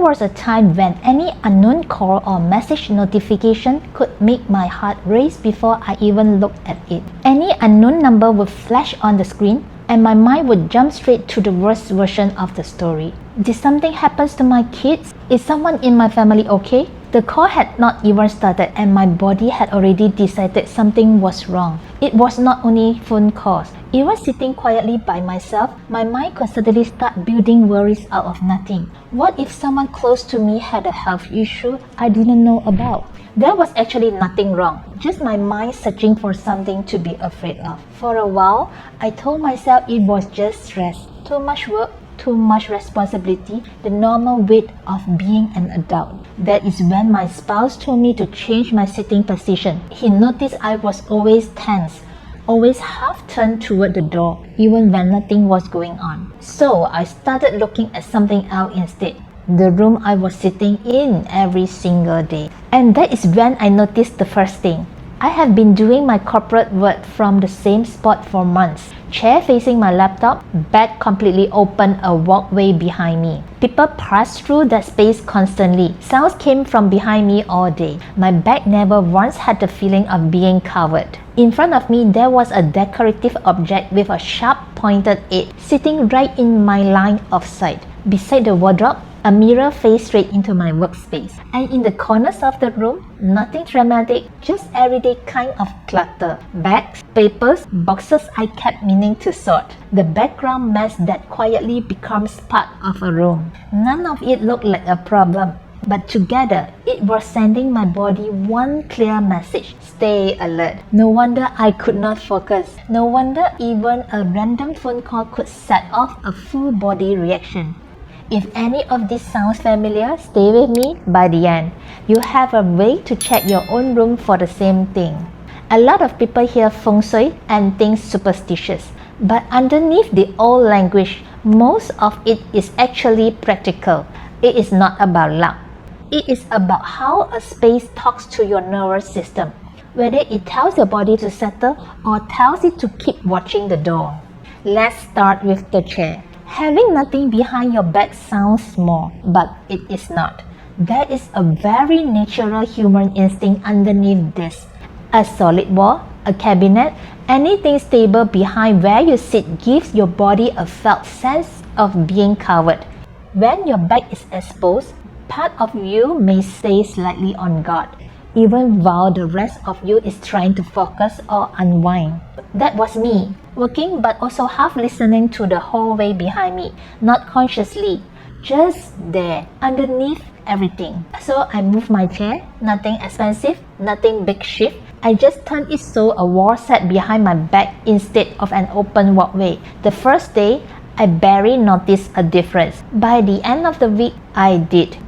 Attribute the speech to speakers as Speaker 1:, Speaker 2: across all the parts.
Speaker 1: was a time when any unknown call or message notification could make my heart race before I even looked at it. Any unknown number would flash on the screen, and my mind would jump straight to the worst version of the story. Did something happen to my kids? Is someone in my family okay? The call had not even started and my body had already decided something was wrong. It was not only phone calls. Even sitting quietly by myself, my mind could suddenly start building worries out of nothing. What if someone close to me had a health issue I didn't know about? There was actually nothing wrong, just my mind searching for something to be afraid of. For a while, I told myself it was just stress, too much work, too much responsibility, the normal weight of being an adult. That is when my spouse told me to change my sitting position. He noticed I was always tense, always half turned toward the door, even when nothing was going on. So I started looking at something else instead. The room I was sitting in every single day. And that is when I noticed the first thing. I have been doing my corporate work from the same spot for months. Chair facing my laptop, back completely open, a walkway behind me. People pass through that space constantly. Sounds came from behind me all day. My back never once had the feeling of being covered. In front of me, there was a decorative object with a sharp pointed edge sitting right in my line of sight. Beside the wardrobe, a mirror faced straight into my workspace. And in the corners of the room, nothing dramatic, just everyday kind of clutter. Bags, papers, boxes I kept meaning to sort. The background mess that quietly becomes part of a room. None of it looked like a problem, but together, it was sending my body one clear message: stay alert. No wonder I could not focus. No wonder even a random phone call could set off a full body reaction. If any of this sounds familiar, stay with me by the end. You have a way to check your own room for the same thing. A lot of people hear Feng Shui and think superstitious, but underneath the old language, most of it is actually practical. It is not about luck. It is about how a space talks to your nervous system, whether it tells your body to settle or tells it to keep watching the door. Let's start with the chair. Having nothing behind your back sounds small, but it is not. There is a very natural human instinct underneath this. A solid wall, a cabinet, anything stable behind where you sit gives your body a felt sense of being covered. When your back is exposed, part of you may stay slightly on guard, even while the rest of you is trying to focus or unwind. That was me, working but also half listening to the hallway behind me, not consciously, just there, underneath everything. So I moved my chair, nothing expensive, nothing big shift. I just turned it so a wall sat behind my back instead of an open walkway. The first day, I barely noticed a difference. By the end of the week, I did.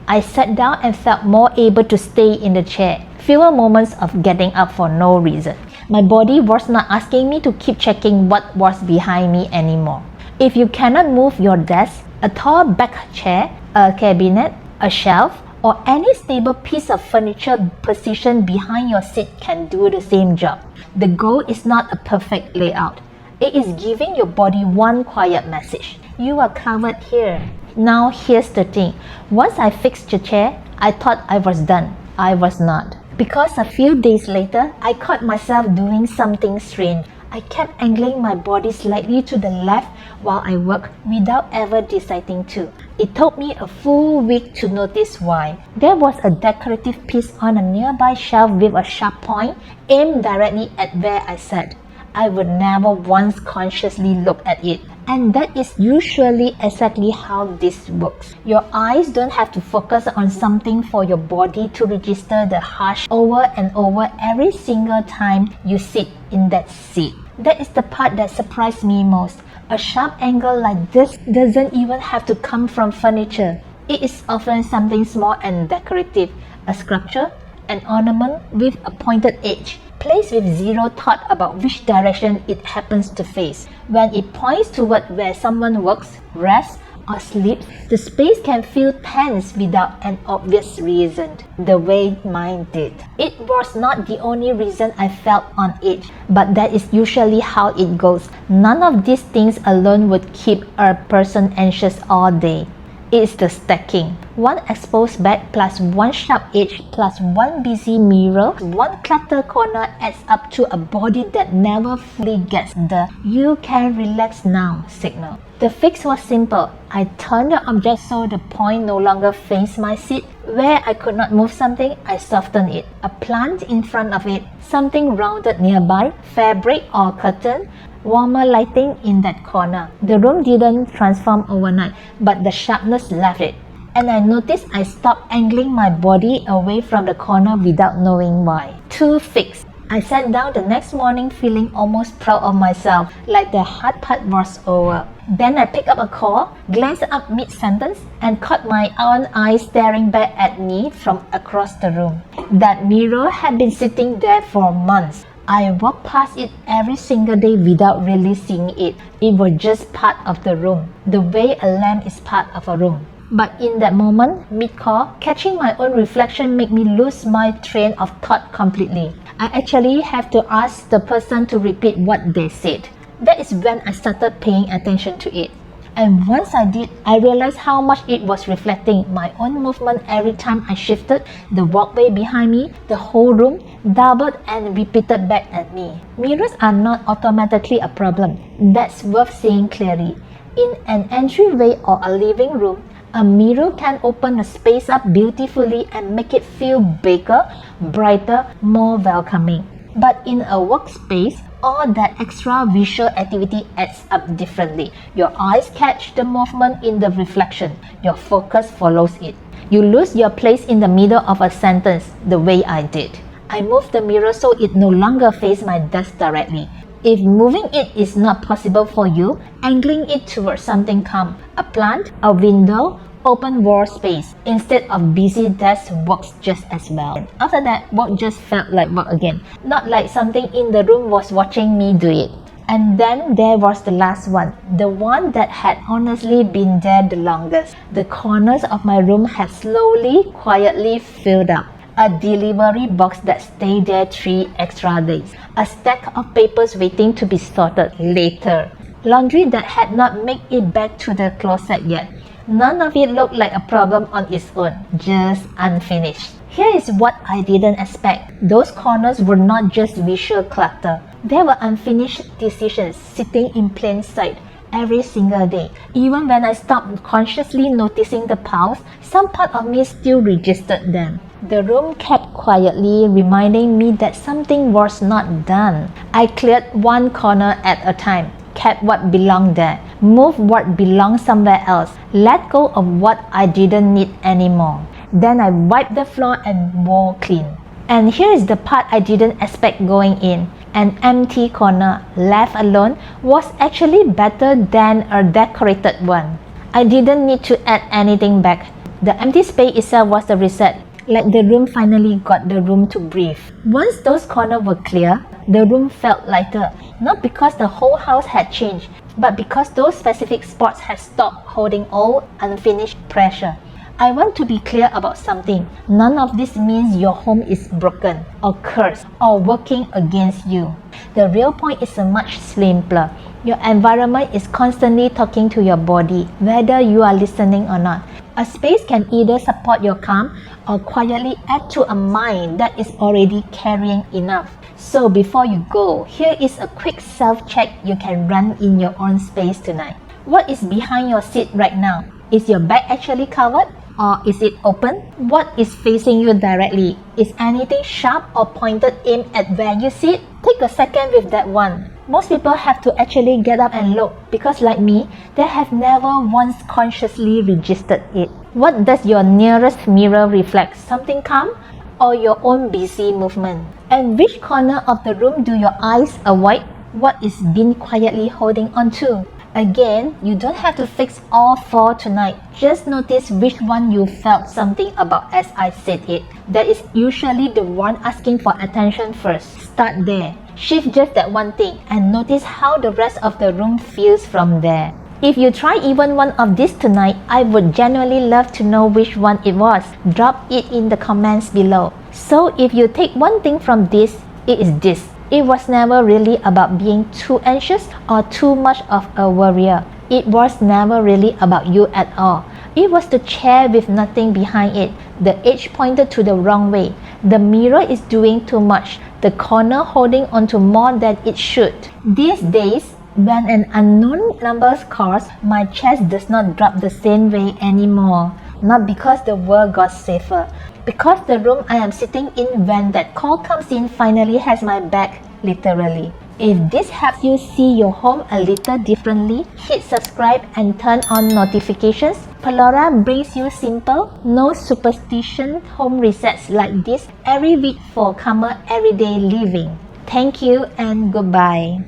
Speaker 1: I sat down and felt more able to stay in the chair. Fewer moments of getting up for no reason. My body was not asking me to keep checking what was behind me anymore. If you cannot move your desk, a tall back chair, a cabinet, a shelf, or any stable piece of furniture positioned behind your seat can do the same job. The goal is not a perfect layout. It is giving your body one quiet message. You are covered here. Now here's the thing. Once I fixed the chair, I thought I was done. I was not. Because a few days later, I caught myself doing something strange. I kept angling my body slightly to the left while I worked without ever deciding to. It took me a full week to notice why. There was a decorative piece on a nearby shelf with a sharp point aimed directly at where I sat. I would never once consciously look at it. And that is usually exactly how this works. Your eyes don't have to focus on something for your body to register the hush over and over every single time you sit in that seat. That is the part that surprised me most. A sharp angle like this doesn't even have to come from furniture. It is often something small and decorative, a sculpture, an ornament with a pointed edge, placed with zero thought about which direction it happens to face. When it points toward where someone works, rests, or sleeps, the space can feel tense without an obvious reason, the way mine did. It was not the only reason I felt on edge, but that is usually how it goes. None of these things alone would keep a person anxious all day. It's the stacking. One exposed back plus one sharp edge plus one busy mirror, one clutter corner adds up to a body that never fully gets the "you can relax now" signal. The fix was simple. I turned the object so the point no longer faced my seat. Where I could not move something, I softened it. A plant in front of it, something rounded nearby, fabric or curtain, warmer lighting in that corner. The room didn't transform overnight, but the sharpness left it. And I noticed I stopped angling my body away from the corner without knowing why. 2 fixed. I sat down the next morning feeling almost proud of myself, like the hard part was over. Then I picked up a call, glanced up mid-sentence, and caught my own eyes staring back at me from across the room. That mirror had been sitting there for months. I walked past it every single day without really seeing it. It was just part of the room, the way a lamp is part of a room. But in that moment, mid-call, catching my own reflection made me lose my train of thought completely. I actually have to ask the person to repeat what they said. That is when I started paying attention to it. And once I did, I realized how much it was reflecting my own movement every time I shifted. The walkway behind me, the whole room, doubled and repeated back at me. Mirrors are not automatically a problem. That's worth seeing clearly. In an entryway or a living room, a mirror can open a space up beautifully and make it feel bigger, brighter, more welcoming. But in a workspace, all that extra visual activity adds up differently. Your eyes catch the movement in the reflection. Your focus follows it. You lose your place in the middle of a sentence, the way I did. I moved the mirror so it no longer faced my desk directly. If moving it is not possible for you, angling it towards something calm, a plant, a window, open wall space, instead of busy desk works just as well. After that, work just felt like work again, not like something in the room was watching me do it. And then there was the last one, the one that had honestly been there the longest. The corners of my room had slowly, quietly filled up. A delivery box that stayed there 3 extra days. A stack of papers waiting to be sorted later. Laundry that had not made it back to the closet yet. None of it looked like a problem on its own, just unfinished. Here is what I didn't expect. Those corners were not just visual clutter. There were unfinished decisions sitting in plain sight every single day. Even when I stopped consciously noticing the piles, some part of me still registered them. The room kept quietly reminding me that something was not done. I cleared one corner at a time, kept what belonged there, moved what belonged somewhere else, let go of what I didn't need anymore. Then I wiped the floor and wall clean. And here is the part I didn't expect going in. An empty corner, left alone, was actually better than a decorated one. I didn't need to add anything back. The empty space itself was the reset, like the room finally got the room to breathe. Once those corners were clear, the room felt lighter, not because the whole house had changed, but because those specific spots had stopped holding all unfinished pressure. I want to be clear about something. None of this means your home is broken, or cursed, or working against you. The real point is much simpler. Your environment is constantly talking to your body, whether you are listening or not. A space can either support your calm or quietly add to a mind that is already carrying enough. So before you go, here is a quick self-check you can run in your own space tonight. What is behind your seat right now? Is your back actually covered? Or is it open? What is facing you directly? Is anything sharp or pointed aimed at where you sit? Take a second with that one. Most people have to actually get up and look because like me, they have never once consciously registered it. What does your nearest mirror reflect? Something calm or your own busy movement? And which corner of the room do your eyes avoid? What is being quietly holding on to? Again, you don't have to fix all 4 tonight. Just notice which one you felt something about as I said it. That is usually the one asking for attention first. Start there. Shift just that one thing and notice how the rest of the room feels from there. If you try even one of these tonight, I would genuinely love to know which one it was. Drop it in the comments below. So if you take one thing from this, it is this. It was never really about being too anxious or too much of a worrier. It was never really about you at all. It was the chair with nothing behind it. The edge pointed to the wrong way. The mirror is doing too much. The corner holding onto more than it should. These days, when an unknown number calls, my chest does not drop the same way anymore. Not because the world got safer, because the room I am sitting in when that call comes in finally has my back, literally. If this helps you see your home a little differently, hit subscribe and turn on notifications. Pearlora brings you simple, no superstition home resets like this every week for calmer everyday living. Thank you and goodbye.